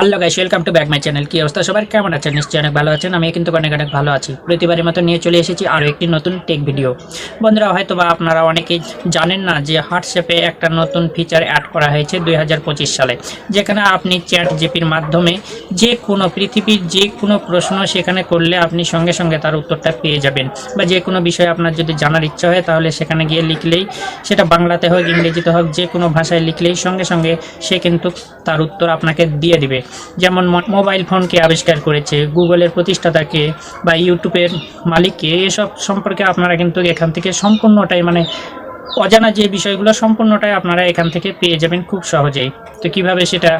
Hello guys, welcome to back my channel. কি অবস্থা সবার, কেমন আছেন? নিশ্চয়ই অনেক ভালো আছেন। আমি কিন্তু অনেক ভালো আছি। প্রতিবারের মতো নিয়ে চলে এসেছি আরও একটি নতুন টেক ভিডিও। বন্ধুরা, হয়তো বা আপনারা অনেকেই জানেন না যে হোয়াটসঅ্যাপে একটা নতুন ফিচার অ্যাড করা হয়েছে 2025 সালে, যেখানে আপনি চ্যাট জিপির মাধ্যমে যে কোনো পৃথিবীর যে কোনো প্রশ্ন সেখানে করলে আপনি সঙ্গে সঙ্গে তার উত্তরটা পেয়ে যাবেন। বা যে কোনো বিষয়ে আপনার যদি জানার ইচ্ছা হয় তাহলে সেখানে গিয়ে লিখলেই, সেটা বাংলাতে হোক ইংরেজিতে হোক যে কোনো ভাষায় লিখলেই সঙ্গে সঙ্গে সে কিন্তু তার উত্তর আপনাকে দিয়ে দিবে। যেমন মোবাইল ফোনকে আবিষ্কার করেছে, গুগলের প্রতিষ্ঠাতাকে বা ইউটিউবের মালিককে, এসব সম্পর্কে আপনারা কিন্তু এখান থেকে সম্পূর্ণটাই অজানা যে বিষয়গুলো সম্পূর্ণটাই আপনারা এখান থেকে পেয়ে যাবেন খুব সহজেই। তো কিভাবে সেটা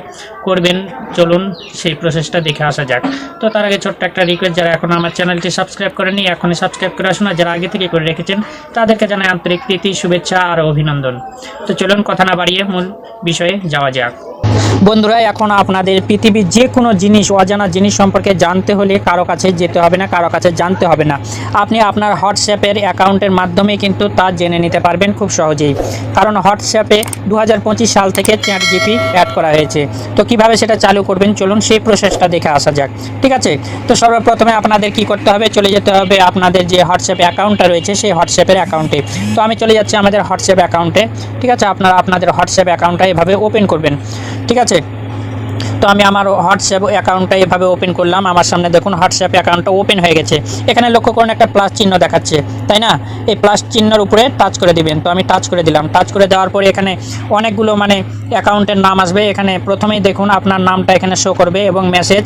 করবেন চলুন সেই প্রসেসটা দেখে আসা যাক। তো তার আগে ছোট্ট একটা রিকোয়েস্ট, যারা এখন আমার চ্যানেলটি সাবস্ক্রাইব করেনি এখনই সাবস্ক্রাইব করে আসুন, আর যারা আগে থেকে করে রেখেছেন তাদেরকে জানাই আন্তরিক প্রীতি, শুভেচ্ছা আর অভিনন্দন। তো চলুন কথা না বাড়িয়ে মূল বিষয়ে যাওয়া যাক। বন্ধুরা, এখন আপনাদের পৃথিবীর যে কোনো জিনিস, অজানা জিনিস সম্পর্কে জানতে হলে কারো কাছে যেতে হবে না, কারো কাছে জানতে হবে না। আপনি আপনার হোয়াটসঅ্যাপের অ্যাকাউন্টের মাধ্যমে কিন্তু তা জেনে নিতে পারবেন খুব সহজেই, কারণ হোয়াটসঅ্যাপে 2025 সাল থেকে চ্যাট জিপি অ্যাড করা হয়েছে। তো কিভাবে সেটা চালু করবেন চলুন সেই প্রসেসটা দেখে আসা যাক। ঠিক আছে, তো সর্বপ্রথমে আপনাদের কি করতে হবে, চলে যেতে হবে আপনাদের যে হোয়াটসঅ্যাপ অ্যাকাউন্টটা রয়েছে সেই হোয়াটসঅ্যাপের অ্যাকাউন্টে। তো আমি চলে যাচ্ছি আমাদের হোয়াটসঅ্যাপ অ্যাকাউন্টে। ঠিক আছে, আপনারা আপনাদের হোয়াটসঅ্যাপ অ্যাকাউন্টটা এভাবে ওপেন করবেন। ঠিক আছে, তো আমি আমার হোয়াটসঅ্যাপ অ্যাকাউন্টটা এভাবে ওপেন করলাম। আমার সামনে দেখুন হোয়াটসঅ্যাপ অ্যাকাউন্টটা ওপেন হয়ে গেছে। এখানে লক্ষ্য করুন একটা প্লাস চিহ্ন দেখাচ্ছে, তাই না? এই প্লাস চিহ্নের উপরে টাচ করে দিবেন। তো আমি টাচ করে দিলাম। টাচ করে দেওয়ার পরে এখানে অনেকগুলো অ্যাকাউন্টের নাম আসবে। এখানে প্রথমেই দেখুন আপনার নামটা এখানে শো করবে এবং মেসেজ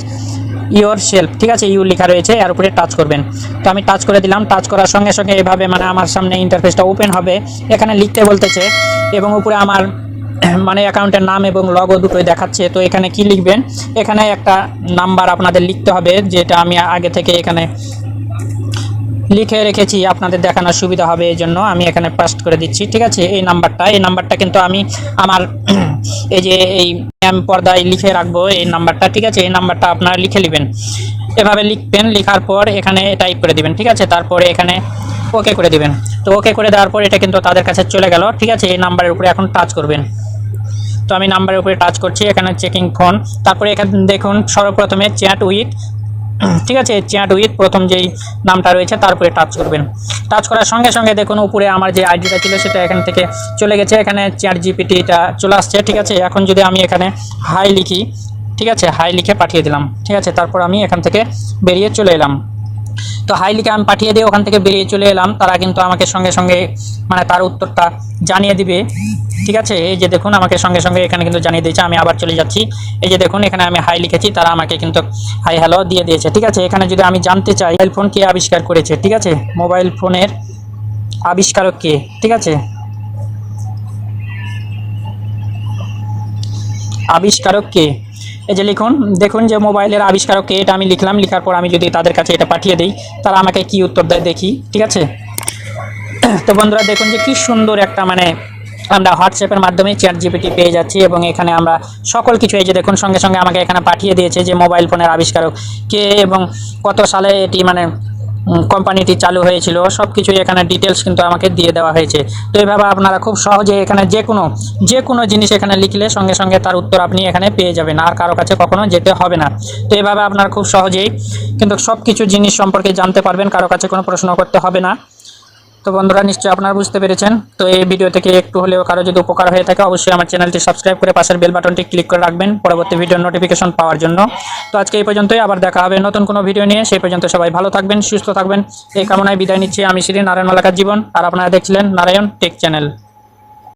ইওর সেলফ, ঠিক আছে, ইউ লেখা রয়েছে, এর উপরে টাচ করবেন। তো আমি টাচ করে দিলাম। টাচ করার সঙ্গে সঙ্গে এভাবে আমার সামনে ইন্টারফেসটা ওপেন হবে। এখানে লিখতে বলতেছে এবং উপরে আমার অ্যাকাউন্টের নাম এবং লগো দুটোই দেখাচ্ছে। তো এখানে কি লিখবেন, এখানে একটা নাম্বার আপনাদের লিখতে হবে, যেটা আমি আগে থেকে এখানে লিখে রেখেছি, আপনাদের দেখানোর সুবিধা হবে এই জন্য আমি এখানে পেস্ট করে দিচ্ছি। ঠিক আছে, এই নাম্বারটা কিন্তু আমি আমার এই যে এই পর্দায় লিখে রাখবো এই নাম্বারটা। ঠিক আছে, এই নাম্বারটা আপনারা লিখে নেবেন, এভাবে লিখবেন। লেখার পর এখানে টাইপ করে দিবেন। ঠিক আছে, তারপরে এখানে ওকে করে দিবেন। তো ওকে করে দেওয়ার পর এটা কিন্তু তাদের কাছে চলে গেল। ঠিক আছে, এই নাম্বারের উপরে এখন টাচ করবেন। তো আমি নাম্বারের উপরে টাচ করছি, এখানে চেকিং ফোন। তারপরে এখানে দেখুন সর্বপ্রথমে চ্যাট উইথ, ঠিক আছে, চ্যাট উইথ প্রথম যেই নামটা রয়েছে তারপরে টাচ করবেন। টাচ করার সঙ্গে সঙ্গে দেখুন উপরে আমার যে আইডিটা ছিল সেটা এখান থেকে চলে গেছে, এখানে চ্যাট জিপিটিটা চলে আসছে। ঠিক আছে, এখন যদি আমি এখানে হাই লিখি, ঠিক আছে, হাই লিখে পাঠিয়ে দিলাম। ঠিক আছে, তারপর আমি এখান থেকে বেরিয়ে চলে এলাম। তো হাই লিখে আমি পাঠিয়ে দিয়ে ওখান থেকে বেরিয়ে চলে এলাম। তারা কিন্তু আমাকে সঙ্গে সঙ্গে তার উত্তরটা জানিয়ে দিবে। ঠিক আছে, এই যে দেখুন আমাকে সঙ্গে সঙ্গে এখানে কিন্তু জানিয়ে দিয়েছে। আমি আবার চলে যাচ্ছি, এই যে দেখুন এখানে আমি হাই লিখেছি, তারা আমাকে কিন্তু হাই হ্যালো দিয়ে দিয়েছে। ঠিক আছে, এখানে যদি আমি জানতে চাই মোবাইল ফোন কে আবিষ্কার করেছে, ঠিক আছে, মোবাইল ফোনের আবিষ্কারক কে, ঠিক আছে, আবিষ্কারক কে, এই যে লিখুন, দেখুন যে মোবাইলের আবিষ্কারক কে, এটা আমি লিখলাম। লেখার পর আমি যদি তাদের কাছে এটা পাঠিয়ে দিই তারা আমাকে কি উত্তর দেয় দেখি। ঠিক আছে, তো বন্ধুরা দেখুন যে কি সুন্দর একটা আমরা হোয়াটসঅ্যাপের মাধ্যমে চ্যাট জিপিটি পেয়ে যাচ্ছি এবং এখানে আমরা সকল কিছু, এই যে দেখুন সঙ্গে সঙ্গে আমাকে এখানে পাঠিয়ে দিয়েছে যে মোবাইল ফোনের আবিষ্কারক কে এবং কত সালে এটি কোম্পানিটি চালু হয়েছিল, সব কিছুই এখানে ডিটেলস কিন্তু আমাকে দিয়ে দেওয়া হয়েছে। তো এইভাবে আপনারা খুব সহজে এখানে যে কোনো জিনিস এখানে লিখলে সঙ্গে সঙ্গে তার উত্তর আপনি এখানে পেয়ে যাবেন, আর কারো কাছে কখনো যেতে হবে না। তো এইভাবে আপনারা খুব সহজেই কিন্তু সব কিছু জিনিস সম্পর্কে জানতে পারবেন, কারো কাছে কোনো প্রশ্ন করতে হবে না। তো বন্ধুরা, নিশ্চয়ই আপনারা বুঝতে পেরেছেন। তো এই ভিডিও থেকে একটু হলেও কারো যদি উপকার হয়ে থাকে অবশ্যই আমার চ্যানেলটি সাবস্ক্রাইব করে পাশের বেল বাটনটি ক্লিক করে রাখবেন পরবর্তী ভিডিওর নোটিফিকেশন পাওয়ার জন্য। তো আজকে এই পর্যন্তই, আবার দেখা হবে নতুন কোনো ভিডিও নিয়ে। সেই পর্যন্ত সবাই ভালো থাকবেন, সুস্থ থাকবেন, এই কামনায় বিদায় নিচ্ছি। আমি শ্রী নারায়ণ মালাকার জীবন, আর আপনারা দেখছিলেন নারায়ণ টেক চ্যানেল।